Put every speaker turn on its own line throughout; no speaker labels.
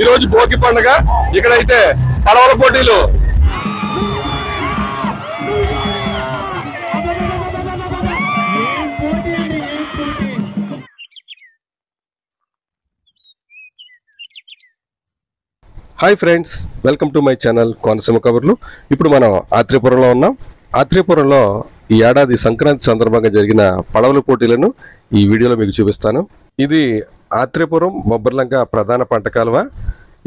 ఈ రోజు భోగి పండుగ. ఇక్కడైతే పడవల పోటీలు. Hi friends, welcome to my channel Konaseema కబుర్లు. ఇప్పుడు మనం ఆత్రేయపురంలో ఉన్నాం. ఆత్రేయపురంలో ఈ ఏడాది సంక్రాంతి సందర్భంగా జరిగిన పడవల పోటీలను ఈ వీడియోలో మీకు చూపిస్తాను. ఇది ఆత్రేయపురం బొబ్బర్లంక ప్రధాన పంట కాలువ.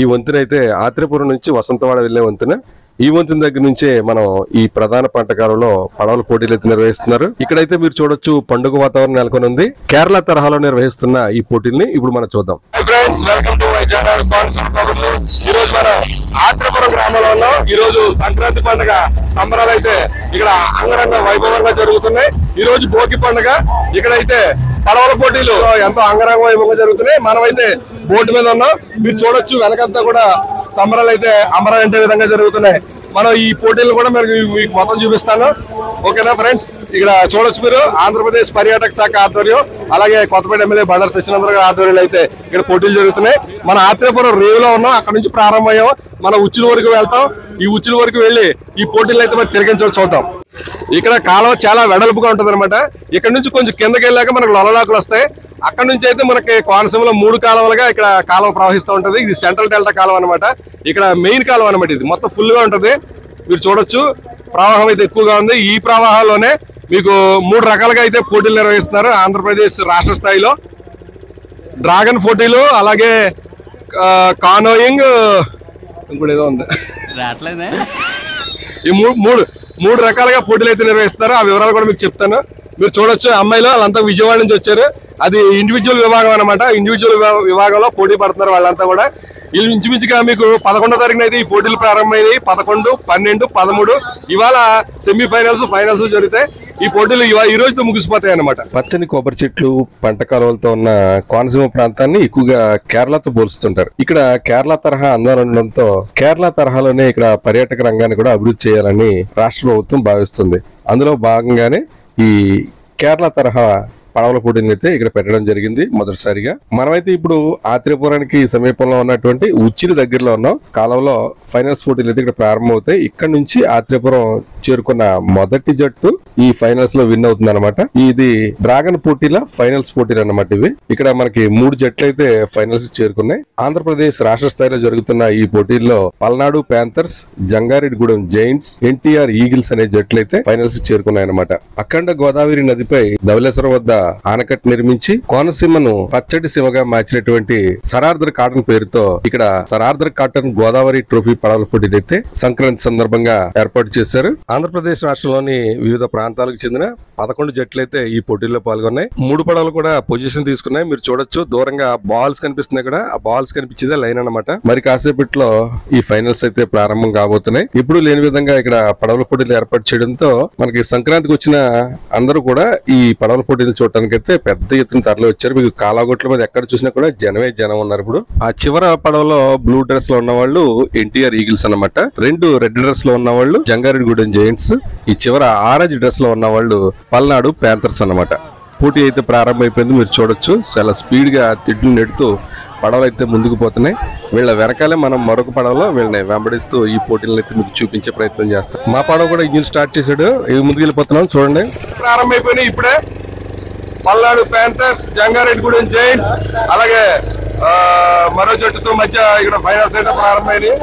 ఈ వంతెన అయితే ఆత్రేయపురం నుంచి వసంతవాడ వెళ్లే వంతెన. ఈ వంతెన దగ్గర నుంచే మనం ఈ ప్రధాన పంట కాలంలో పడవల పోటీలు అయితే నిర్వహిస్తున్నారు. ఇక్కడైతే మీరు చూడొచ్చు, పండుగ వాతావరణం నెలకొని ఉంది. కేరళ తరహాలో నిర్వహిస్తున్న ఈ పోటీల్ని ఇప్పుడు మనం చూద్దాం. Welcome to my channel Konaseema కబుర్లు. ఈ రోజు మనం ఆత్రేయపురం గ్రామంలో ఉన్నాం. ఈ రోజు సంక్రాంతి పండుగ సంబరాలు అయితే ఇక్కడ అంగరంగ వైభవంగా జరుగుతున్నాయి. ఈ రోజు భోగి పండుగ. ఇక్కడైతే పడవల పోటీలు ఎంతో అంగరంగ వైభవంగా జరుగుతున్నాయి. మనమైతే బోటు మీద ఉన్నాం. మీరు చూడొచ్చు, వెనకంతా కూడా సంబరాలు అయితే అమరంటే విధంగా జరుగుతున్నాయి. మనం ఈ పోటీలు కూడా మీకు మొత్తం చూపిస్తాను. ఓకేనా ఫ్రెండ్స్? ఇక్కడ చూడొచ్చు మీరు, ఆంధ్రప్రదేశ్ పర్యాటక శాఖ ఆధ్వర్యం, అలాగే కొత్తపేట ఎమ్మెల్యే బండారు సత్యనంద్ర గారి ఆధ్వర్యంలో అయితే ఇక్కడ పోటీలు జరుగుతున్నాయి. మన ఆత్రేయపురం రేవులో ఉన్నాం. అక్కడ నుంచి ప్రారంభమయ్యాం. మన ఉచ్చుల వరకు వెళ్తాం. ఈ ఉచ్చుల వరకు వెళ్ళి ఈ పోటీలు అయితే మరి తిరిగించవచ్చు చూద్దాం. ఇక్కడ కాలువ చాలా వెడల్పుగా ఉంటది అనమాట. ఇక్కడ నుంచి కొంచెం కిందకి వెళ్ళాక మనకు లొలలాకులు వస్తాయి. అక్కడ నుంచి అయితే మనకి కోనసీమలో 3 కాలువలుగా ఇక్కడ కాలువ ప్రవహిస్తూ ఉంటది. ఇది సెంట్రల్ డెల్టా కాలువ అనమాట. ఇక్కడ మెయిన్ కాలువ అనమాట. ఇది మొత్తం ఫుల్ గా ఉంటది. మీరు చూడొచ్చు, ప్రవాహం అయితే ఎక్కువగా ఉంది. ఈ ప్రవాహంలోనే మీకు 3 రకాలుగా అయితే పోటీలు నిర్వహిస్తున్నారు ఆంధ్రప్రదేశ్ రాష్ట్ర స్థాయిలో. డ్రాగన్ పోటీలు, అలాగే కానోయింగ్, ఇంకోటి ఏదో ఉంది. ఈ మూడు రకాలుగా పోటీలు అయితే నిర్వహిస్తున్నారు. ఆ వివరాలు కూడా మీకు చెప్తాను. మీరు చూడొచ్చు, అమ్మాయిలు వాళ్ళంతా విజయవాడ నుంచి వచ్చారు. అది ఇండివిజువల్ విభాగం అనమాట. ఇండివిజువల్ విభాగంలో పోటీ పడుతున్నారు వాళ్ళంతా కూడా. ఇంచుమించుగా మీకు 11వ తారీఖున అయితే ఈ పోటీలు ప్రారంభమైనాయి. 11, 12, 13 ఇవాళ సెమీఫైనల్స్, ఫైనల్స్ జరుగుతాయి. ఈ పోటీలు ఈ రోజుతో ముగిసిపోతాయి అనమాట. పచ్చని కొబ్బరి చెట్లు, పంట కాలువలతో ఉన్న కోనసీమ ప్రాంతాన్ని ఎక్కువగా కేరళతో పోల్చుతుంటారు. ఇక్కడ కేరళ తరహా అందాలు ఉండడంతో కేరళ తరహాలోనే ఇక్కడ పర్యాటక రంగాన్ని కూడా అభివృద్ధి చేయాలని రాష్ట్ర ప్రభుత్వం భావిస్తుంది. అందులో భాగంగానే ఈ కేరళ తరహా పడవల పోటీని అయితే ఇక్కడ పెట్టడం జరిగింది మొదటిసారిగా. మనమైతే ఇప్పుడు ఆత్రేయపురానికి సమీపంలో ఉన్నటువంటి ఉచ్చిలి దగ్గరలో ఉన్నాం. కాలంలో ఫైనల్స్ పోటీలు అయితే ఇక్కడ ప్రారంభమవుతాయి. ఇక్కడ నుంచి ఆత్రేయపురం చేరుకున్న మొదటి జట్టు ఈ ఫైనల్స్ లో విన్ అవుతుంది అనమాట. ఇది డ్రాగన్ పోటీల ఫైనల్స్ పోటీలు అన్నమాట. ఇవి ఇక్కడ మనకి 3 జట్లు అయితే ఫైనల్స్ చేరుకున్నాయి. ఆంధ్రప్రదేశ్ రాష్ట్ర స్థాయిలో జరుగుతున్న ఈ పోటీల్లో Palnadu Panthers, Jangareddygudem Giants, NTR eagles అనే జట్లు అయితే ఫైనల్స్ చేరుకున్నాయి అనమాట. అఖండ గోదావరి నదిపై ధవళేశ్వరం వద్ద ఆనకట్ట నిర్మించి కోనసీమను పచ్చటి సీమగా మార్చినటువంటి సరార్దర్ కాటన్ పేరుతో ఇక్కడ సరార్దర్ కాటన్ గోదావరి ట్రోఫీ పడవల పోటీలు అయితే సంక్రాంతి సందర్భంగా ఏర్పాటు చేశారు. ఆంధ్రప్రదేశ్ రాష్ట్రంలోని వివిధ ప్రాంతాలకు చెందిన 11 జట్లు అయితే ఈ పోటీల్లో పాల్గొన్నాయి. 3 పడవలు కూడా పొజిషన్ తీసుకున్నాయి. మీరు చూడొచ్చు, దూరంగా బాల్స్ కనిపిస్తున్నాయి. ఇక్కడ ఆ బాల్స్ కనిపించేదే లైన్ అనమాట. మరి కాసేపట్లో ఈ ఫైనల్స్ అయితే ప్రారంభం కాబోతున్నాయి. ఇప్పుడు లేని విధంగా ఇక్కడ పడవల పోటీలు ఏర్పాటు చేయడంతో మనకి సంక్రాంతికి వచ్చిన అందరూ కూడా ఈ పడవల పోటీలు చూడటానికి అయితే పెద్ద ఎత్తున తరలి వచ్చారు. మీకు కాలాగొట్ల మీద ఎక్కడ చూసినా కూడా జనం ఉన్నారు. ఇప్పుడు ఆ చివర పడవలో బ్లూ డ్రెస్ లో ఉన్న వాళ్ళు ఎన్టీఆర్ ఈగిల్స్ అన్నమాట. 2 రెడ్ డ్రెస్ లో ఉన్న వాళ్ళు జంగారెడ్డిగూడెం జైంట్స్. ఈ చివర ఆరెంజ్ డ్రెస్ లో ఉన్న వాళ్ళు పల్నాడు ప్యాంథర్స్ అన్నమాట. పోటీ అయితే ప్రారంభమైపోయింది. మీరు చూడొచ్చు, చాలా స్పీడ్ గా తిడ్లు నెడుతూ పడవలు అయితే ముందుకు పోతున్నాయి. వీళ్ళ వెనకాలే మనం మరొక పడవలో వీళ్ళని వెంబడిస్తూ ఈ పోటీలను అయితే మీకు చూపించే ప్రయత్నం చేస్తాం. మా పడవ కూడా ఇంజిన్ స్టార్ట్ చేశాడు. ముందుకు వెళ్ళిపోతున్నాం. చూడండి, ప్రారంభమైపోయినాయి ఇప్పుడే. పల్నాడు ప్యాంథర్స్, జంగారెడ్డిగూడెం జైంట్స్, అలాగే మరో జట్టుతో మధ్య ఇక్కడ ఫైనల్స్ అయితే ప్రారంభమైనాయి.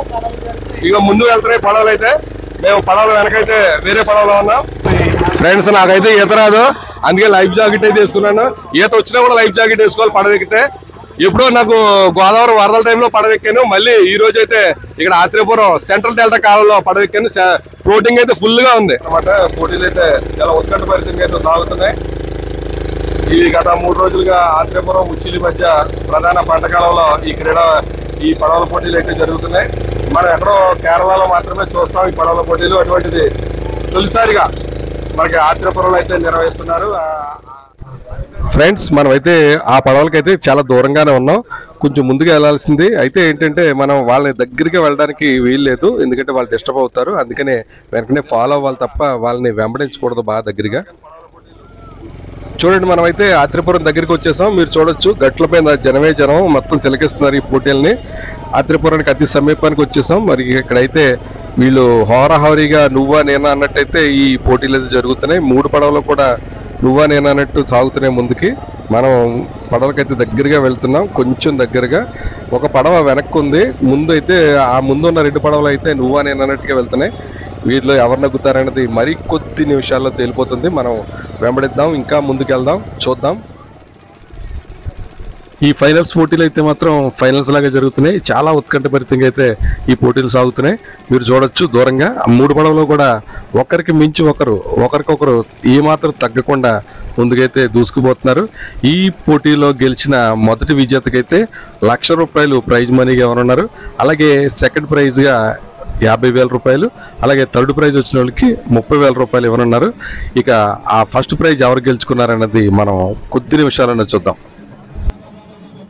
ఇక ముందు వెళ్తున్నాయి పడవలు అయితే. మేము పడవలు వెనకైతే వేరే పడవలో ఉన్నాం. ఫ్రెండ్స్, నాకైతే ఈత రాదు, అందుకే లైఫ్ జాకెట్ అయితే వేసుకున్నాను. ఈత వచ్చినా కూడా లైఫ్ జాకెట్ వేసుకోవాలి పడవ ఎక్కితే. ఎప్పుడో నాకు గోదావరి వరదల టైంలో పడవ ఎక్కాను. మళ్ళీ ఈ రోజు అయితే ఇక్కడ ఆత్రేయపురం సెంట్రల్ డెల్టా కాలంలో పడవ ఎక్కాను. ఫ్లోటింగ్ అయితే ఫుల్ గా ఉంది అనమాట. పోటీలు అయితే చాలా ఉత్కంఠ పరిస్థితిగా అయితే సాగుతున్నాయి. ఈ గత 3 రోజులుగా ఆత్రేయపురం ఉచ్చిలి మధ్య ప్రధాన పంట కాలంలో ఈ పడవల పోటీలు అయితే జరుగుతున్నాయి. మనం ఎక్కడో కేరళలో మాత్రమే చూస్తాం ఈ పడవల పోటీలు. అటువంటిది తొలిసారిగా మనకి ఆత్రేయపురంలో అయితే నిర్వహిస్తున్నారు. ఫ్రెండ్స్, మనమైతే ఆ పడవలకైతే చాలా దూరంగానే ఉన్నాం. కొంచెం ముందుగా వెళ్లాల్సింది. అయితే ఏంటంటే మనం వాళ్ళ దగ్గరికి వెళ్ళడానికి వీల్లేదు, ఎందుకంటే వాళ్ళు డిస్టర్బ్ అవుతారు. అందుకనే వెంటనే ఫాలో అవ్వాలి తప్ప వాళ్ళని వెంబడించకూడదు బాగా దగ్గరగా. చూడండి, మనమైతే ఆత్రేయపురం దగ్గరికి వచ్చేసాం. మీరు చూడొచ్చు, గట్లపైన జనమే జనం మొత్తం తిలకిస్తున్నారు ఈ పోటీల్ని. ఆత్రేయపురానికి అతి సమీపానికి వచ్చేసాం. మరి ఇక్కడైతే వీళ్ళు హోరాహోరీగా నువ్వా నేనా అన్నట్టయితే ఈ పోటీలు అయితే జరుగుతున్నాయి. 3 పడవలు కూడా నువ్వా నేనా అన్నట్టు సాగుతున్నాయి ముందుకి. మనం పడవలకైతే దగ్గరగా వెళ్తున్నాం, కొంచెం దగ్గరగా. ఒక పడవ వెనక్కి ఉంది, ముందు అయితే ఆ ముందున్న 2 పడవలు అయితే నువ్వా నేనా అన్నట్టుగా వెళ్తున్నాయి. వీటిలో ఎవరు నగ్గుతారనేది మరి కొద్ది నిమిషాల్లో తేలిపోతుంది. మనం వెంబడిద్దాం, ఇంకా ముందుకు వెళ్దాం, చూద్దాం. ఈ ఫైనల్స్ పోటీలు అయితే మాత్రం ఫైనల్స్ లాగా జరుగుతున్నాయి. చాలా ఉత్కంఠభరితంగా అయితే ఈ పోటీలు సాగుతున్నాయి. మీరు చూడొచ్చు దూరంగా 3 పడవలు కూడా ఒకరికి మించి ఒకరికొకరు ఏమాత్రం తగ్గకుండా ముందుకైతే దూసుకుపోతున్నారు. ఈ పోటీలో గెలిచిన మొదటి విజేతకైతే ₹1,00,000 ప్రైజ్ మనీగా ఎవరున్నారు. అలాగే సెకండ్ ప్రైజ్గా ₹50,000, అలాగే థర్డ్ ప్రైజ్ వచ్చిన వాళ్ళకి ₹30,000 ఇవ్వనున్నారు. ఇక ఆ ఫస్ట్ ప్రైజ్ ఎవరు గెలుచుకున్నారన్నది మనం కొద్ది నిమిషాలన్నా చూద్దాం.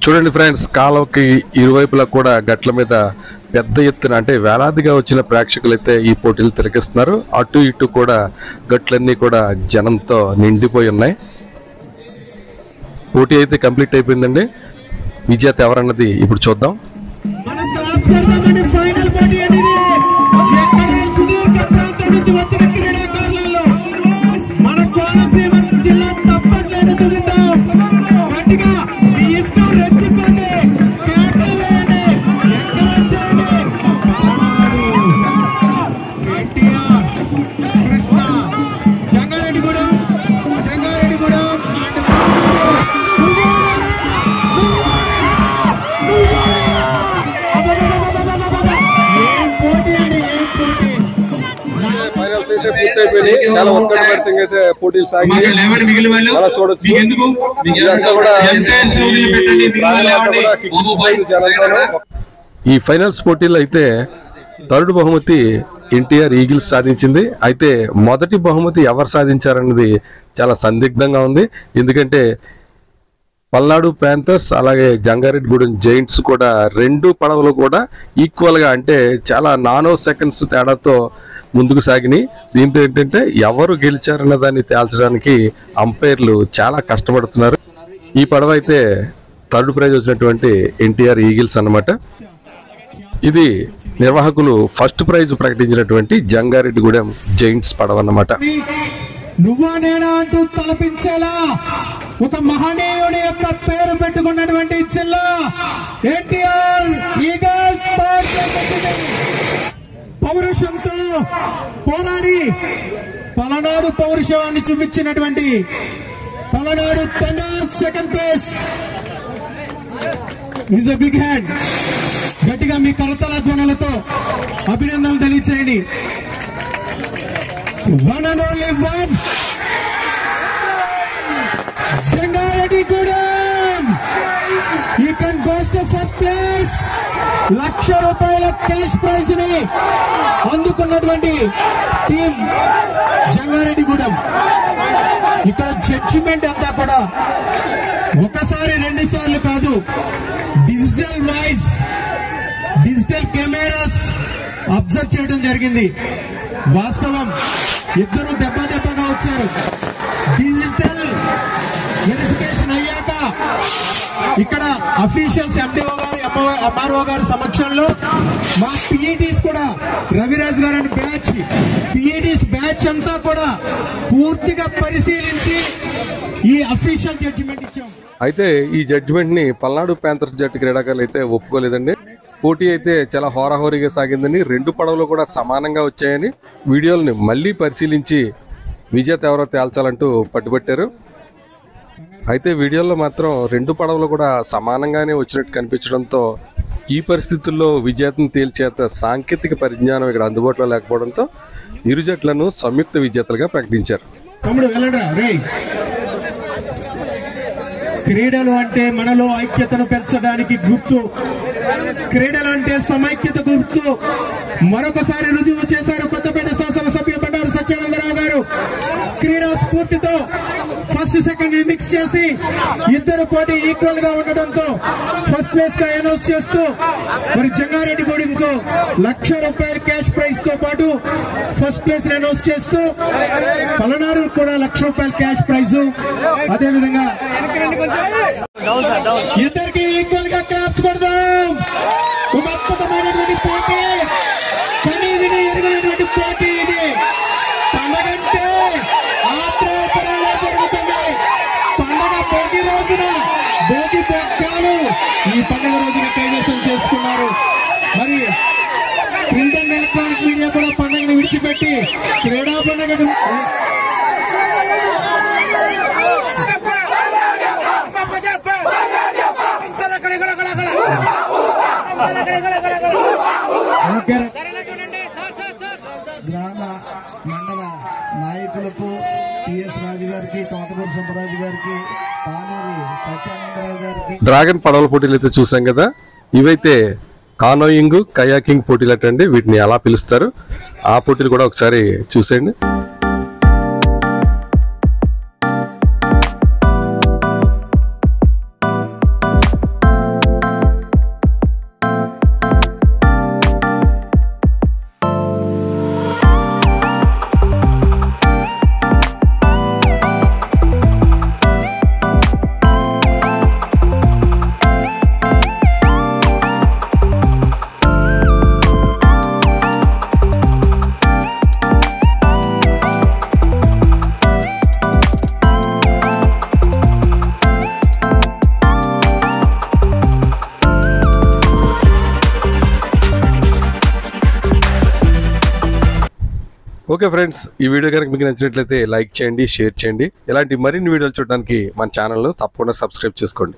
చూడండి ఫ్రెండ్స్, కాలువకి ఇరువైపులా కూడా గట్ల మీద పెద్ద ఎత్తున అంటే వేలాదిగా వచ్చిన ప్రేక్షకులు అయితే ఈ పోటీలు తిలకిస్తున్నారు. అటు ఇటు కూడా గట్లన్నీ కూడా జనంతో నిండిపోయి ఉన్నాయి. పోటీ అయితే కంప్లీట్ అయిపోయిందండి. విజేత ఎవరన్నది ఇప్పుడు చూద్దాం. అయితే పూర్తయిపోయినాయి. చాలా ఉత్కంఠభరితంగా అయితే పోటీలు సాగి అలా చూడొచ్చు. ఇదంతా కూడా ఈ ఫైనల్స్ పోటీలు అయితే థర్డ్ బహుమతి ఎన్టీఆర్ ఈగిల్స్ సాధించింది. అయితే మొదటి బహుమతి ఎవరు సాధించారన్నది చాలా సందిగ్ధంగా ఉంది. ఎందుకంటే పల్నాడు ప్యాంథర్స్ అలాగే జంగారెడ్డిగూడెం జైంట్స్ కూడా 2 పడవలు కూడా ఈక్వల్గా అంటే చాలా నానో సెకండ్స్ తేడాతో ముందుకు సాగినాయి. దీంతో ఏంటంటే ఎవరు గెలిచారన్న దాన్ని తేల్చడానికి అంపైర్లు చాలా కష్టపడుతున్నారు. ఈ పడవ అయితే థర్డ్ ప్రైజ్ వచ్చినటువంటి ఎన్టీఆర్ ఈగిల్స్ అన్నమాట. ఇది నిర్వాహకులు ఫస్ట్ ప్రైజ్ ప్రకటించినటువంటి జంగారెడ్డిగూడెం జైంట్స్ పడవ అన్నమాట.
నువ్వా నేనా అంటూ తలపించేలా ఒక మహనీయుడి యొక్క పేరు పెట్టుకున్నటువంటి జిల్లా ఎన్టీఆర్ ఈగల్స్. పౌరుషంతో పోరాడి పలనాడు పౌరుషాన్ని చూపించినటువంటి పలనాడు తండా second place. Is a big hand. గట్టిగా మీ కరతల ధ్వనులతో అభినందనలు తెలియచేయండి. One and only one, Jangareddygoodem. He can go to first place. ₹1,00,000 cash prize ని అందుకున్నటువంటి టీం జంగారెడ్డిగూడెం. ఇక్కడ జడ్జిమెంట్ అంతా కూడా ఒకసారి 2 సార్లు కాదు, digital voice digital cameras observe చేయడం జరిగింది. వాస్తవం ఇద్దరు దెబ్బగా వచ్చారు. డిజిటల్ వెరిఫికేషన్ అయ్యాక ఇక్కడ అఫీషియల్స్ ఎండిఓ గారు ఎంఆర్ఓ గారి సమక్షంలో మా పిఈటీస్ కూడా రవిరాజ్ గారు అండ్ బ్యాచ్ పిఈటీస్ బ్యాచ్ అంతా కూడా పూర్తిగా పరిశీలించి ఈ అఫీషియల్ జడ్జిమెంట్ ఇచ్చాం.
అయితే ఈ జడ్జిమెంట్ ని పల్నాడు ప్యాంథర్స్ జట్టు క్రీడాకారులు అయితే ఒప్పుకోలేదండి. పోటీ అయితే చాలా హోరాహోరీగా సాగిందని, 2 పడవలు కూడా సమానంగా వచ్చాయని వీడియోలని మళ్ళీ పరిశీలించి విజేత ఎవరో తేల్చాలంటూ పట్టుబట్టారు. అయితే వీడియోలో మాత్రం 2 పడవలు కూడా సమానంగానే వచ్చినట్టు కనిపించడంతో ఈ పరిస్థితుల్లో విజేతను తేల్చేంత సాంకేతిక పరిజ్ఞానం ఇక్కడ అందుబాటులో లేకపోవడంతో ఇరు జట్లను సంయుక్త విజేతలుగా ప్రకటించారు.
క్రీడలు అంటే మనలో ఐక్యతను పెంచడానికి గుర్తు. క్రీడలు అంటే సమైక్యత గుర్తు. మరొకసారి రుజువు చేశారు కొత్తపేట శాసనసభ్యులు బండారు సత్యానందరావు గారు. క్రీడా స్ఫూర్తితో ఫస్ట్ సెకండ్ మిక్స్ చేసి ఇద్దరు పోటీ ఈక్వల్ గా ఉండడంతో ఫస్ట్ ప్లేస్ గా అనౌన్స్ చేస్తూ మరి జంగారెడ్డిగూడెంకు ₹1,00,000 క్యాష్ ప్రైజ్ తో పాటు ఫస్ట్ ప్లేస్ అనౌన్స్ చేస్తూ పలనాడు కూడా ₹1,00,000 క్యాష్ ప్రైజ్. అదేవిధంగా ఇద్దరికి ఈక్వల్ గా క్లాప్స్ కొడదాం. ఒక అద్భుతమైనటువంటి పోటీ, కనీ విని ఎరగనటువంటి పోటీ ఇది. పండగంటే ఆత్రేయపురంలో జరుగుతుంది. పండగ భోగి రోజున భోగి పగ్గాలు ఈ పండుగ రోజున కైవసం చేసుకున్నారు. మరి ప్రింట్ అండ్ ఎలక్ట్రానిక్ మీడియా కూడా పండుగను విడిచిపెట్టి క్రీడా పండుగ
గ్రామ మండల నాయకులకు టిఎస్ రాజు గారికి, తోటకూరు సుబ్బరాజు గారికి, పానూరి సత్యానందరావు గారికి.
డ్రాగన్ పడవల పోటీలు అయితే చూసాం కదా. ఇవైతే కానోయింగ్, కయాకింగ్ పోటీలు అటండి. వీటిని ఎలా పిలుస్తారు, ఆ పోటీలు కూడా ఒకసారి చూసేయండి. ఓకే ఫ్రెండ్స్, ఈ వీడియో కనుక మీకు నచ్చినట్లయితే లైక్ చేయండి, షేర్ చేయండి. ఇలాంటి మరిన్ని వీడియోలు చూడడానికి మన ఛానల్ను తప్పకుండా సబ్స్క్రైబ్ చేసుకోండి.